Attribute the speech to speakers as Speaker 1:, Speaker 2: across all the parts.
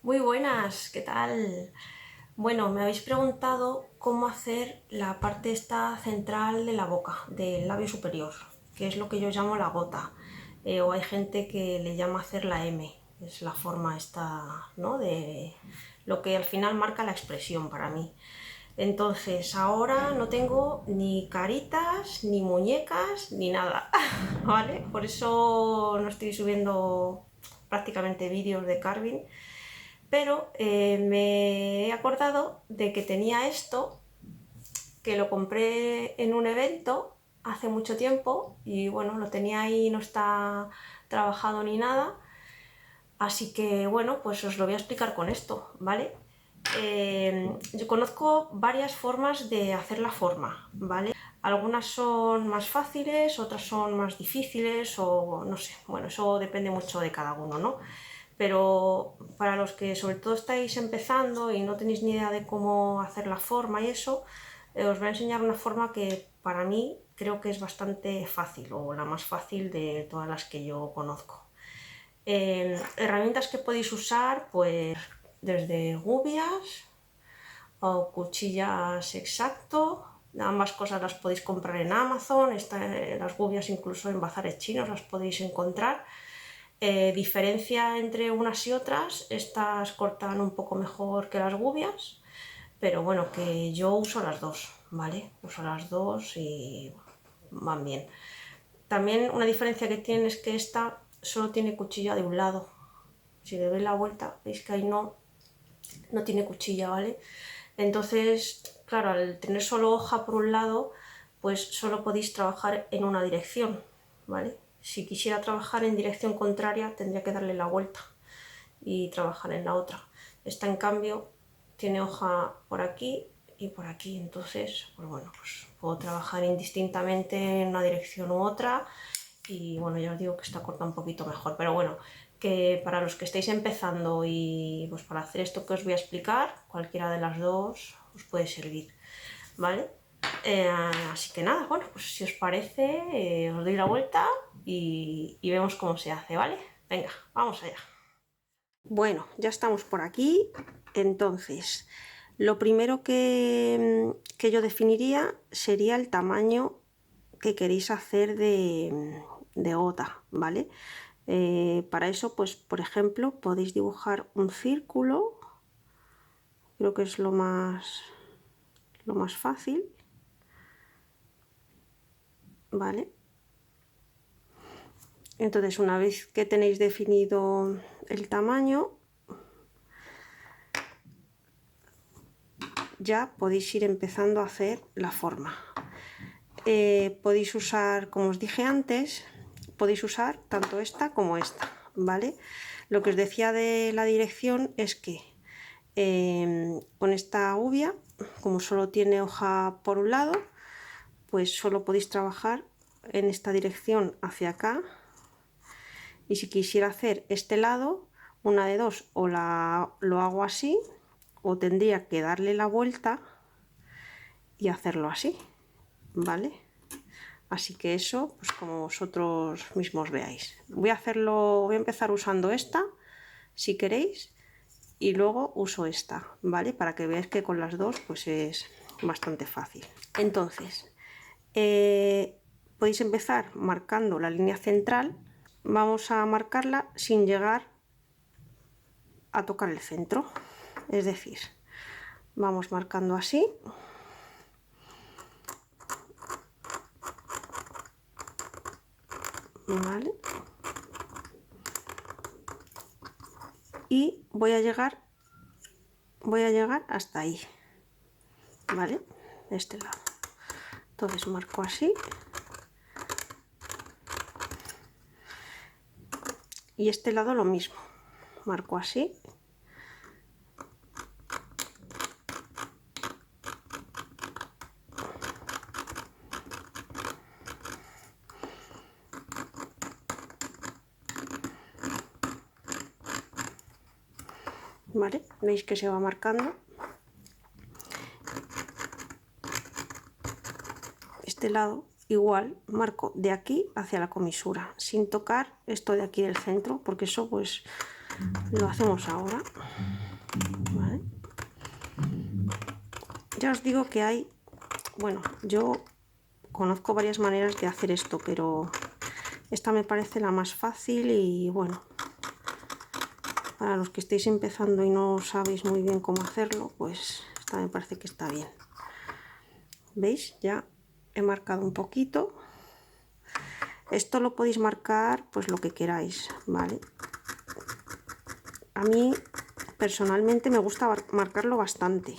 Speaker 1: Muy buenas, ¿qué tal? Bueno, me habéis preguntado cómo hacer la parte esta central de la boca, del labio superior, que es lo que yo llamo la gota. O hay gente que le llama hacer la M, es la forma esta, ¿no? De lo que al final marca la expresión para mí. Entonces, ahora no tengo ni caritas, ni muñecas, ni nada, ¿vale? Por eso no estoy subiendo prácticamente vídeos de carving, pero me he acordado de que tenía esto, que lo compré en un evento hace mucho tiempo y bueno, lo tenía ahí, no está trabajado ni nada, así que bueno, pues os lo voy a explicar con esto, ¿vale? Yo conozco varias formas de hacer la forma, ¿vale? Algunas son más fáciles, otras son más difíciles o no sé, bueno, eso depende mucho de cada uno, ¿no? Pero para los que sobre todo estáis empezando y no tenéis ni idea de cómo hacer la forma y eso, os voy a enseñar una forma que para mí creo que es bastante fácil o la más fácil de todas las que yo conozco. Herramientas que podéis usar, pues desde gubias o cuchillas Exacto. Ambas cosas las podéis comprar en Amazon, las gubias incluso en bazares chinos las podéis encontrar. Diferencia entre unas y otras, estas cortan un poco mejor que las gubias, pero bueno, que yo uso las dos, ¿vale? Uso las dos y van bien. También una diferencia que tiene es que esta solo tiene cuchilla de un lado. Si le doy la vuelta, veis que ahí no tiene cuchilla, ¿vale? Entonces, claro, al tener solo hoja por un lado, pues solo podéis trabajar en una dirección, ¿vale? Si quisiera trabajar en dirección contraria, tendría que darle la vuelta y trabajar en la otra. Esta, en cambio, tiene hoja por aquí y por aquí, entonces, pues bueno, pues puedo trabajar indistintamente en una dirección u otra y bueno, ya os digo que esta corta un poquito mejor, pero bueno, que para los que estáis empezando y pues para hacer esto que os voy a explicar, cualquiera de las dos os puede servir, ¿vale? Así que nada, bueno, pues si os parece, os doy la vuelta y vemos cómo se hace, ¿vale? Venga, vamos allá. Bueno, ya estamos por aquí. Entonces, lo primero que yo definiría sería el tamaño que queréis hacer de gota, ¿vale? Para eso, pues, por ejemplo, podéis dibujar un círculo. Creo que es lo más fácil, ¿vale? Entonces, una vez que tenéis definido el tamaño, ya podéis ir empezando a hacer la forma. Podéis usar, como os dije antes, podéis usar tanto esta como esta, ¿vale? Lo que os decía de la dirección es que con esta gubia, como solo tiene hoja por un lado, pues solo podéis trabajar en esta dirección hacia acá, y si quisiera hacer este lado, una de dos, o lo hago así, o tendría que darle la vuelta y hacerlo así, ¿vale? Así que eso, pues como vosotros mismos veáis. Voy a empezar usando esta, si queréis, y luego uso esta, ¿vale? Para que veáis que con las dos pues es bastante fácil. Entonces, podéis empezar marcando la línea central. Vamos a marcarla sin llegar a tocar el centro, es decir, vamos marcando así. ¿Vale? Y voy a llegar hasta ahí, ¿vale? De este lado. Entonces marco así y este lado lo mismo, marco así. ¿Vale? Veis que se va marcando. Este lado igual marco de aquí hacia la comisura, sin tocar esto de aquí del centro, porque eso pues Lo hacemos ahora, ¿vale? Ya os digo que hay, bueno, yo conozco varias maneras de hacer esto, pero esta me parece la más fácil y bueno, para los que estéis empezando y no sabéis muy bien cómo hacerlo, pues esta me parece que está bien. ¿Veis? Ya he marcado un poquito. Esto lo podéis marcar pues lo que queráis, ¿vale? A mí personalmente me gusta marcarlo bastante.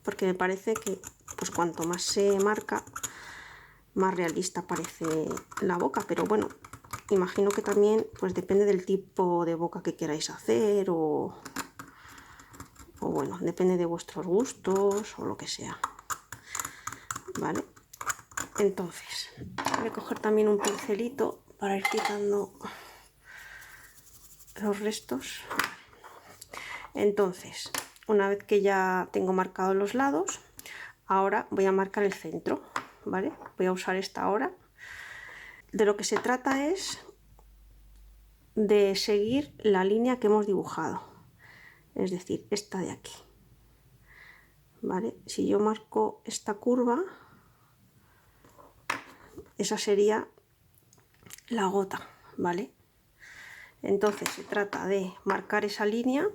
Speaker 1: Porque me parece que pues cuanto más se marca, más realista parece la boca, pero bueno, imagino que también pues depende del tipo de boca que queráis hacer o bueno, depende de vuestros gustos o lo que sea, ¿vale? Entonces voy a coger también un pincelito para ir quitando los restos. Entonces, una vez que ya tengo marcados los lados, ahora voy a marcar el centro, ¿vale? Voy a usar esta ahora. De lo que se trata es de seguir la línea que hemos dibujado, es decir, esta de aquí, ¿vale? Si yo marco esta curva, esa sería la gota, ¿vale? Entonces se trata de marcar esa línea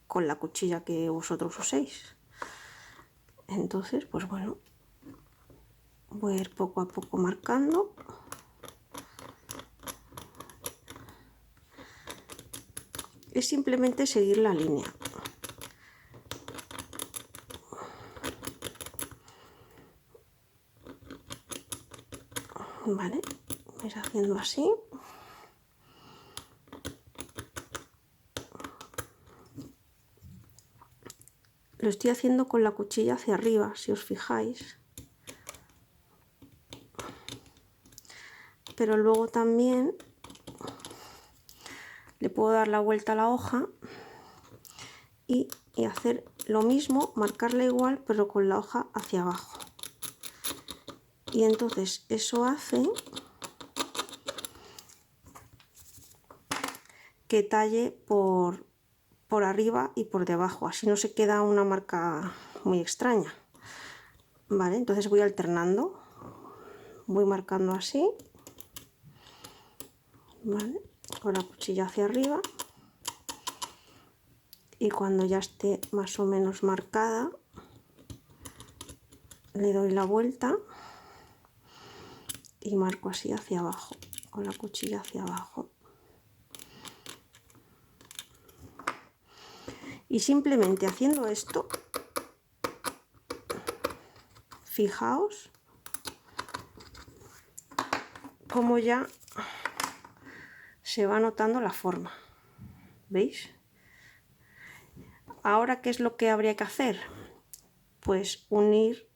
Speaker 1: con la cuchilla que vosotros uséis. Entonces, pues bueno, voy a ir poco a poco marcando. Es simplemente seguir la línea. Vale, vais haciendo así. Lo estoy haciendo con la cuchilla hacia arriba, si os fijáis. Pero luego también le puedo dar la vuelta a la hoja y hacer lo mismo, marcarla igual, pero con la hoja hacia abajo. Y entonces eso hace que talle por arriba y por debajo, así no se queda una marca muy extraña, ¿vale? Entonces voy alternando, voy marcando así, ¿vale? Con la cuchilla hacia arriba, y cuando ya esté más o menos marcada le doy la vuelta y marco así hacia abajo, con la cuchilla hacia abajo. Y simplemente haciendo esto, fijaos cómo ya se va notando la forma, ¿veis? Ahora, ¿qué es lo que habría que hacer? Pues unir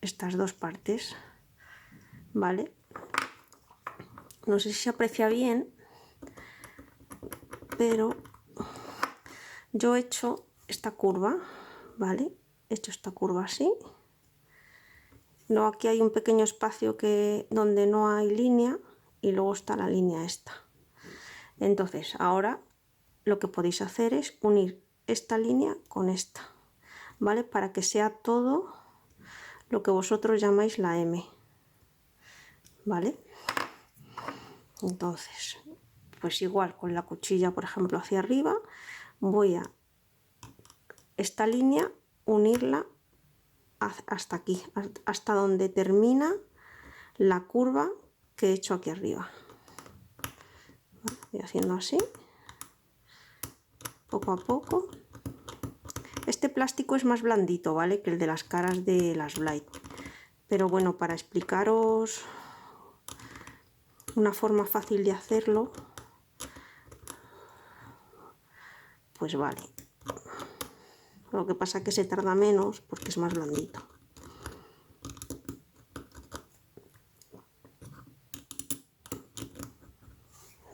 Speaker 1: estas dos partes, ¿vale? No sé si se aprecia bien, pero yo he hecho esta curva, ¿vale? He hecho esta curva así. No, aquí hay un pequeño espacio donde no hay línea y luego está la línea esta. Entonces, ahora lo que podéis hacer es unir esta línea con esta, ¿vale? Para que sea todo lo que vosotros llamáis la M, ¿vale? Entonces, pues igual con la cuchilla, por ejemplo, hacia arriba, voy a esta línea unirla hasta aquí, hasta donde termina la curva que he hecho aquí arriba. Voy haciendo así, poco a poco. Este plástico es más blandito, ¿vale? Que el de las caras de las Blade. Pero bueno, para explicaros una forma fácil de hacerlo, pues vale. Lo que pasa es que se tarda menos porque es más blandito.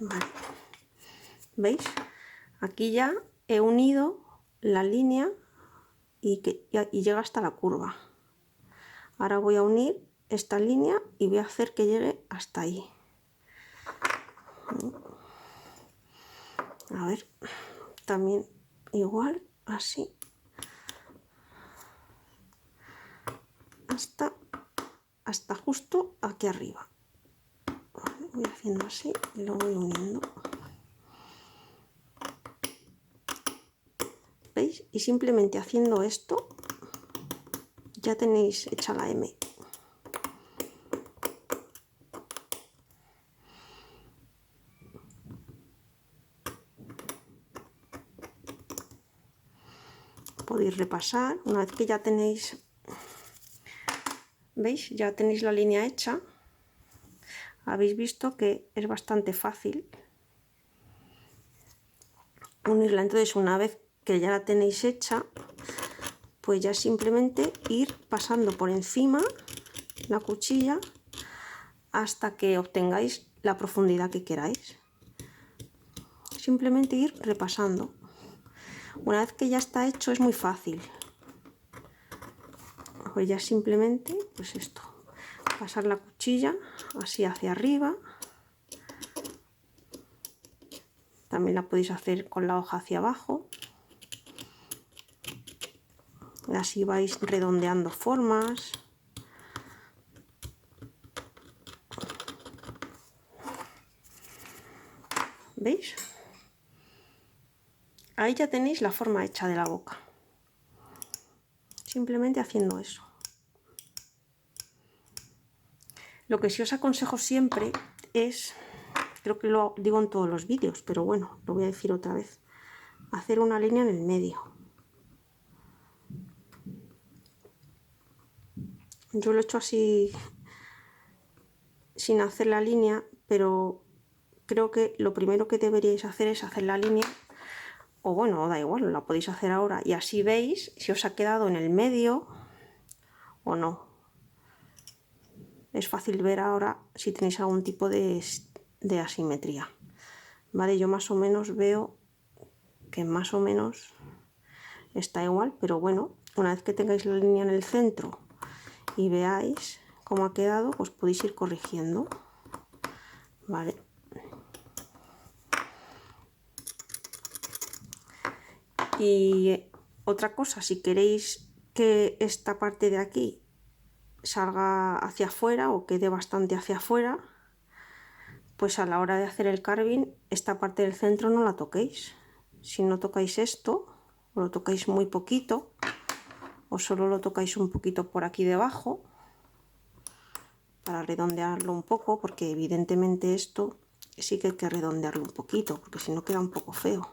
Speaker 1: Vale. ¿Veis? Aquí ya he unido la línea y llega hasta la curva. Ahora voy a unir esta línea y voy a hacer que llegue hasta ahí. A ver, también igual, así, hasta justo aquí arriba. Vale, voy haciendo así y lo voy uniendo. ¿Veis? Y simplemente haciendo esto ya tenéis hecha la M. Podéis repasar una vez que ya tenéis, ¿veis? Ya tenéis la línea hecha. Habéis visto que es bastante fácil unirla. Entonces, una vez que ya la tenéis hecha, pues ya simplemente ir pasando por encima la cuchilla hasta que obtengáis la profundidad que queráis. Simplemente ir repasando. Una vez que ya está hecho es muy fácil. Pues ya simplemente, pues esto, pasar la cuchilla así hacia arriba. También la podéis hacer con la hoja hacia abajo. Así vais redondeando formas. ¿Veis? Ahí ya tenéis la forma hecha de la boca. Simplemente haciendo eso. Lo que sí os aconsejo siempre es, creo que lo digo en todos los vídeos, pero bueno, lo voy a decir otra vez, hacer una línea en el medio. Yo lo he hecho así sin hacer la línea, pero creo que lo primero que deberíais hacer es hacer la línea, o bueno, da igual, la podéis hacer ahora y así veis si os ha quedado en el medio o no. Es fácil ver ahora si tenéis algún tipo de asimetría. Vale, yo más o menos veo que más o menos está igual, pero bueno, una vez que tengáis la línea en el centro y veáis cómo ha quedado, pues podéis ir corrigiendo. Vale. Y otra cosa, si queréis que esta parte de aquí salga hacia afuera o quede bastante hacia afuera, pues a la hora de hacer el carving, esta parte del centro no la toquéis. Si no tocáis esto, o lo tocáis muy poquito, o solo lo tocáis un poquito por aquí debajo, para redondearlo un poco, porque evidentemente esto sí que hay que redondearlo un poquito, porque si no queda un poco feo.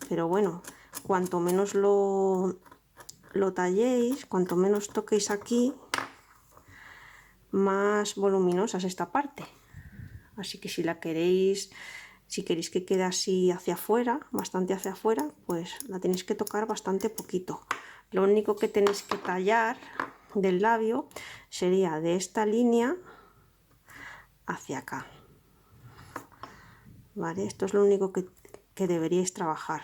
Speaker 1: Pero bueno, cuanto menos lo talléis, cuanto menos toquéis aquí, más voluminosa es esta parte. Así que si queréis que quede así hacia afuera, bastante hacia afuera, pues la tenéis que tocar bastante poquito. Lo único que tenéis que tallar del labio sería de esta línea hacia acá. Vale, esto es lo único que deberíais trabajar.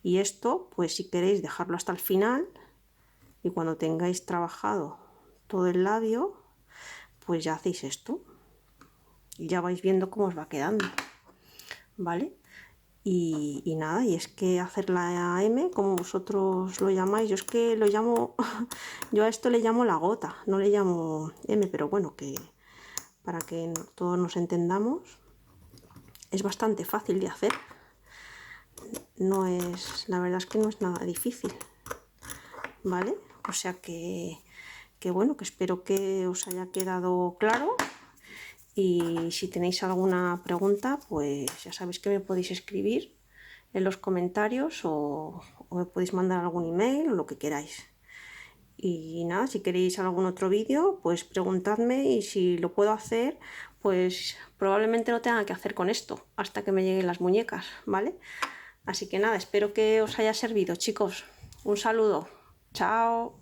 Speaker 1: Y esto, pues si queréis dejarlo hasta el final y cuando tengáis trabajado todo el labio, pues ya hacéis esto y ya vais viendo cómo os va quedando. ¿Vale? Y nada, y es que hacer la M, como vosotros lo llamáis, yo es que lo llamo, yo a esto le llamo la gota, no le llamo M, pero bueno, que para que todos nos entendamos, es bastante fácil de hacer. No es, la verdad es que no es nada difícil, ¿vale? O sea que bueno, que espero que os haya quedado claro. Y si tenéis alguna pregunta, pues ya sabéis que me podéis escribir en los comentarios o me podéis mandar algún email o lo que queráis. Y nada, si queréis algún otro vídeo, pues preguntadme y si lo puedo hacer, pues probablemente lo tenga que hacer con esto hasta que me lleguen las muñecas, ¿vale? Así que nada, espero que os haya servido, chicos. Un saludo. Chao.